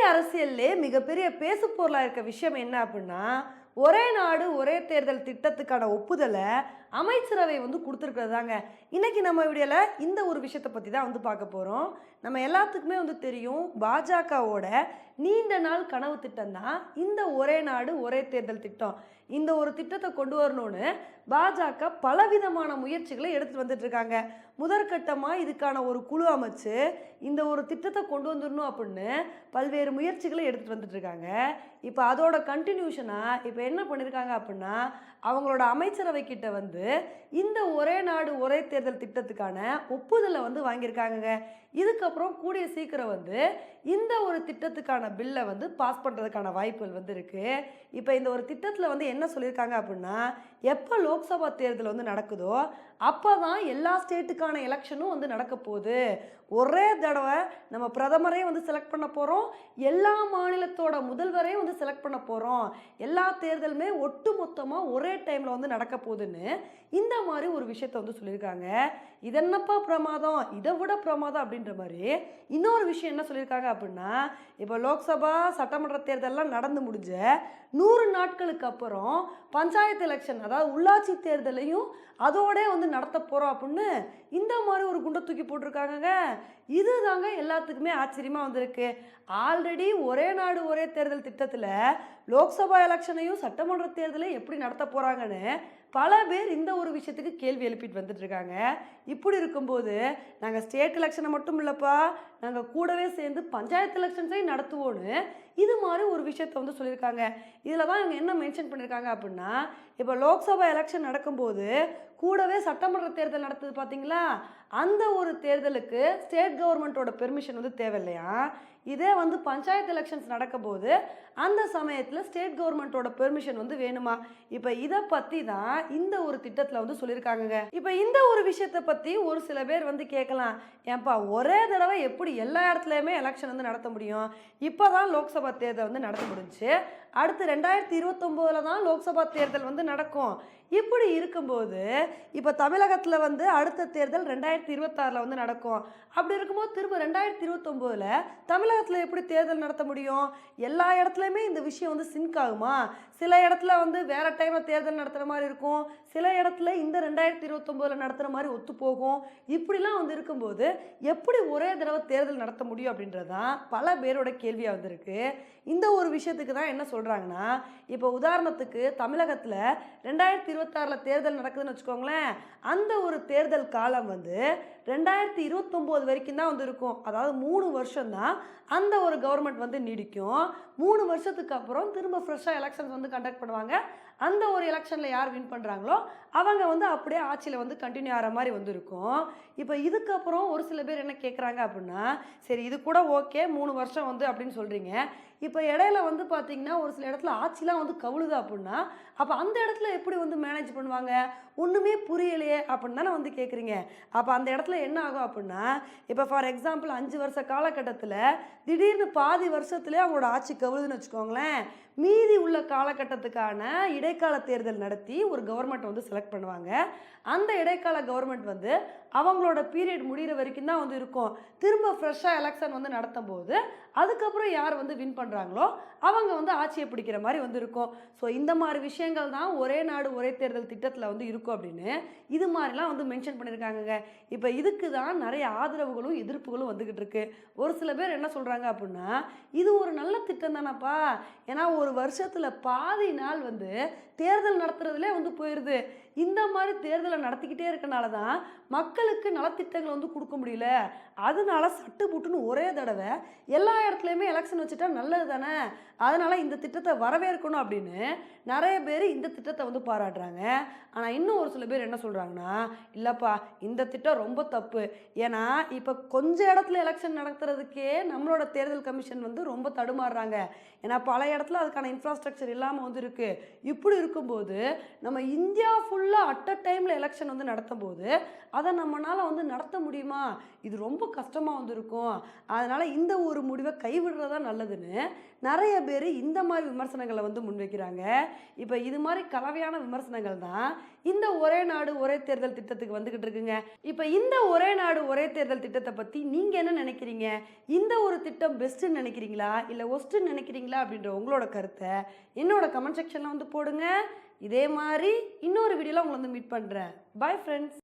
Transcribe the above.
அரசியல்லே மிகப்பெரிய பேசு பொருளா இருக்க விஷயம் என்ன அப்படின்னா, ஒரே நாடு ஒரே தேர்தல் திட்டத்துக்கான ஒப்புதல அமைச்சரவை வந்து குடுத்துருக்கிறதாங்க. இன்னைக்கு நம்ம வீடியோல இந்த ஒரு விஷயத்த பத்தி தான் வந்து பார்க்க போறோம். நம்ம எல்லாத்துக்குமே வந்து தெரியும், பாஜகவோட நீண்ட நாள் கனவு திட்டம் தான் இந்த ஒரே நாடு ஒரே தேர்தல் திட்டம். இந்த ஒரு திட்டத்த கொண்டு வரணும்னு பாஜக பலவிதமான முயற்சிகளை எடுத்துட்டு வந்துட்டு இருக்காங்க. முதற்கட்டமா இதுக்கான ஒரு குழு அமைச்சு இந்த ஒரு திட்டத்த கொண்டு வந்துடணும் அப்படின்னு பல்வேறு முயற்சிகளை எடுத்துட்டு வந்துட்டு இருக்காங்க. இப்போ அதோட கன்டினியூஷனா இப்போ என்ன பண்ணியிருக்காங்க அப்படின்னா, அவங்களோட அமைச்சரவை கிட்ட வந்து இந்த ஒரே நாடு ஒரே தேர்தல் திட்டத்துக்கான ஒப்புதலை வந்து வாங்கியிருக்காங்கங்க. இதுக்கப்புறம் கூடிய சீக்கிரம் வந்து இந்த ஒரு திட்டத்துக்கான பில்லை வந்து பாஸ் பண்ணுறதுக்கான வாய்ப்புகள் வந்து இருக்குது. இப்போ இந்த ஒரு திட்டத்தில் வந்து என்ன சொல்லியிருக்காங்க அப்படின்னா, எப்போ லோக்சபா தேர்தல் வந்து நடக்குதோ அப்போ தான் எல்லா ஸ்டேட்டுக்கான எலெக்ஷனும் வந்து நடக்க போகுது. ஒரே தடவை நம்ம பிரதமரையும் வந்து செலக்ட் பண்ண போகிறோம், எல்லா மாநிலத்தோட முதல்வரையும் வந்து செலக்ட் பண்ண போகிறோம், எல்லா தேர்தலுமே ஒட்டு மொத்தமாக ஒரே டைமில் வந்து நடக்க போகுதுன்னு இந்த மாதிரி ஒரு விஷயத்த வந்து சொல்லியிருக்காங்க. இதென்னப்பா பிரமாதம், இதை விட பிரமாதம் அப்படின்ற மாதிரி இன்னொரு விஷயம் என்ன சொல்லியிருக்காங்க அப்படின்னா, இப்போ லோக்சபா சட்டமன்ற தேர்தலெலாம் நடந்து முடிஞ்ச 100 நாட்களுக்கு அப்புறம் பஞ்சாயத்து எலெக்ஷன், அதாவது உள்ளாட்சி தேர்தலையும் அதோட வந்து நடத்த போகிறோம் அப்படின்னு இந்த மாதிரி ஒரு குண்டை தூக்கி போட்டிருக்காங்கங்க. இது தாங்க எல்லாத்துக்குமே ஆச்சரியமாக வந்திருக்கு. ஆல்ரெடி ஒரே நாடு ஒரே தேர்தல் திட்டத்தில் லோக்சபா எலெக்ஷனையும் சட்டமன்ற தேர்தலையும் எப்படி நடத்த போகிறாங்கன்னு பல பேர் இந்த ஒரு விஷயத்துக்கு கேள்வி எழுப்பிட்டு வந்துட்டு இருக்காங்க. இப்படி இருக்கும்போது நாங்கள் ஸ்டேட் எலெக்ஷனை மட்டும் இல்லைப்பா, நாங்கள் கூடவே சேர்ந்து பஞ்சாயத்து எலெக்ஷன்ஸையும் நடத்துவோன்னு இது மாதிரி ஒரு விஷயத்த வந்து சொல்லியிருக்காங்க. இதில் தான் இவங்க என்ன மென்ஷன் பண்ணியிருக்காங்க அப்படின்னா, இப்போ லோக்சபா எலெக்ஷன் நடக்கும்போது கூடவே சட்டமன்ற தேர்தல் நடத்துது பார்த்தீங்களா, அந்த ஒரு தேர்தலுக்கு ஸ்டேட் கவர்மெண்ட்டோட பெர்மிஷன் வந்து தேவையில்லையா. இதே வந்து பஞ்சாயத்து எலெக்ஷன்ஸ் நடக்கும்போது அந்த சமயத்தில் ஸ்டேட் கவர்மெண்ட்டோட பெர்மிஷன் வந்து வேணுமா. இப்போ இதை பற்றி தான் இந்த ஒரு திட்டத்தில் வந்து சொல்லியிருக்காங்க. இப்போ இந்த ஒரு விஷயத்தை பற்றி ஒரு சில பேர் வந்து கேட்கலாம், ஏன்பா ஒரே தடவை எப்படி எல்லா இடத்துலையுமே எலெக்ஷன் வந்து நடத்த முடியும், இப்போ தான் லோக்சபா தேர்தல் வந்து நடத்த முடிஞ்சு, அடுத்து 2029 தான் லோக்சபா தேர்தல் வந்து நடக்கும். இப்படி இருக்கும்போது இப்போ தமிழகத்தில் வந்து அடுத்த தேர்தல் 2026 வந்து நடக்கும். அப்படி இருக்கும்போது திரும்ப 2029 தமிழகத்தில் எப்படி தேர்தல் நடத்த முடியும்? எல்லா இடத்துலையுமே இந்த விஷயம் வந்து சிங்க் ஆகுமா? சில இடத்துல வந்து வேற டைமில் தேர்தல் நடத்துகிற மாதிரி இருக்கும், சில இடத்துல இந்த 2029 நடத்துகிற மாதிரி ஒத்து போகும். இப்படிலாம் வந்து இருக்கும்போது எப்படி ஒரே தடவை தேர்தல் நடத்த முடியும் அப்படின்றது தான் பல பேரோட கேள்வியாக வந்திருக்கு. இந்த ஒரு விஷயத்துக்கு தான் என்ன சொல்கிறாங்கன்னா, இப்போ உதாரணத்துக்கு தமிழகத்தில் 2026 தேர்தல் நடக்குதுன்னு வச்சுக்கோங்களேன், அந்த ஒரு தேர்தல் காலம் வந்து 2029 வரைக்கும் தான் வந்து இருக்கும். அதாவது 3 வருஷம் தான் அந்த ஒரு கவர்மெண்ட் வந்து நீடிக்கும். 3 வருஷத்துக்கு அப்புறம் திரும்ப ஃப்ரெஷ்ஷாக எலெக்ஷன்ஸ் வந்து கண்டக்ட் பண்ணுவாங்க. அந்த ஒரு எலெக்ஷனில் யார் வின் பண்ணுறாங்களோ அவங்க வந்து அப்படியே ஆட்சியில் வந்து கண்டினியூ ஆகிற மாதிரி வந்து இருக்கும். இப்போ இதுக்கப்புறம் ஒரு சில பேர் என்ன கேட்குறாங்க அப்படின்னா, சரி இது கூட ஓகே 3 வருஷம் வந்து அப்படின்னு சொல்கிறீங்க, இப்போ இடையில வந்து பார்த்தீங்கன்னா ஒரு சில இடத்துல ஆட்சிலாம் வந்து கவுளுது அப்படின்னா, அப்போ அந்த இடத்துல எப்படி வந்து மேனேஜ் பண்ணுவாங்க, ஒன்றுமே புரியலையே அப்படின்னு தானே வந்து கேட்குறீங்க. அப்போ அந்த இடத்துல என்ன ஆகும் அப்படின்னா, இப்போ ஃபார் எக்ஸாம்பிள் 5 வருஷ காலகட்டத்தில் திடீர்னு பாதி வருஷத்துலேயே அவங்களோட ஆட்சி கவுளுதுன்னு வச்சுக்கோங்களேன், மீதி உள்ள காலகட்டத்துக்கான இடைக்கால தேர்தல் நடத்தி ஒரு கவர்மெண்ட் வந்து செலக்ட் பண்ணுவாங்க. அந்த இடைக்கால கவர்மெண்ட் வந்து அவங்களோட பீரியட் முடிகிற வரைக்கும் தான் வந்து இருக்கும். திரும்ப ஃப்ரெஷ்ஷாக எலெக்ஷன் வந்து நடத்தும் போது அதுக்கப்புறம் யார் வந்து வின் பண்ணுறாங்களோ அவங்க வந்து ஆட்சியை பிடிக்கிற மாதிரி வந்து இருக்கும். ஸோ இந்த மாதிரி விஷயங்கள் தான் ஒரே நாடு ஒரே தேர்தல் திட்டத்தில் வந்து இருக்கும் அப்படின்னு இது மாதிரிலாம் வந்து மென்ஷன் பண்ணியிருக்காங்க. இப்போ இதுக்கு தான் நிறைய ஆதரவுகளும் எதிர்ப்புகளும் வந்துக்கிட்டு இருக்கு. ஒரு சில பேர் என்ன சொல்கிறாங்க அப்படின்னா, இது ஒரு நல்ல திட்டம் தானப்பா, ஏன்னா ஒரு வருஷத்தில் பாதி நாள் வந்து தேர்தல் நடத்துறதுலே வந்து போயிடுது. இந்த மாதிரி தேர்தலை நடத்திக்கிட்டே இருக்கனால தான் மக்களுக்கு நலத்திட்டங்கள் வந்து கொடுக்க முடியல. அதனால சட்டு புட்டுன்னு ஒரே தடவை எல்லா இடத்துலையுமே எலெக்ஷன் வச்சுட்டா நல்லது தானே, அதனால் இந்த திட்டத்தை வரவேற்கணும் அப்படின்னு நிறைய பேர் இந்த திட்டத்தை வந்து பாராட்டுறாங்க. ஆனால் இன்னும் ஒரு சில பேர் என்ன சொல்கிறாங்கன்னா, இல்லைப்பா இந்த திட்டம் ரொம்ப தப்பு, ஏன்னா இப்போ கொஞ்சம் இடத்துல எலெக்ஷன் நடத்துறதுக்கே நம்மளோட தேர்தல் கமிஷன் வந்து ரொம்ப தடுமாறுறாங்க. ஏன்னா பல இடத்துல அதுக்கான இன்ஃப்ராஸ்ட்ரக்சர் இல்லாமல் வந்து இருக்குது. இப்படி இருக்கும்போது நம்ம இந்தியா ஃபுல்லாக அட் அ டைமில் எலெக்ஷன் வந்து நடத்தும் போது அதை நம்மளால வந்து நடத்த முடியுமா, இது ரொம்ப கஷ்டமாக வந்து இருக்கும், அதனால் இந்த ஒரு முடிவை கைவிடுறதா நல்லதுன்னு நிறைய பேர் இந்த மாதிரி விமர்சனங்களை வந்து முன்வைக்கிறாங்க. இப்போ இது மாதிரி கலவையான விமர்சனங்கள் தான் இந்த ஒரே நாடு ஒரே தேர்தல் திட்டத்துக்கு வந்துகிட்டு இருக்குங்க. இப்போ இந்த ஒரே நாடு ஒரே தேர்தல் திட்டத்தை பற்றி நீங்கள் என்ன நினைக்கிறீங்க? இந்த ஒரு திட்டம் பெஸ்ட்டுன்னு நினைக்கிறீங்களா இல்லை ஒஸ்ட்டுன்னு நினைக்கிறீங்களா அப்படின்ற உங்களோட கருத்தை என்னோட கமெண்ட் செக்ஷனில் வந்து போடுங்க. இதே மாதிரி இன்னொரு வீடியோவில் உங்களை வந்து மீட் பண்ணுறேன். Bye friends.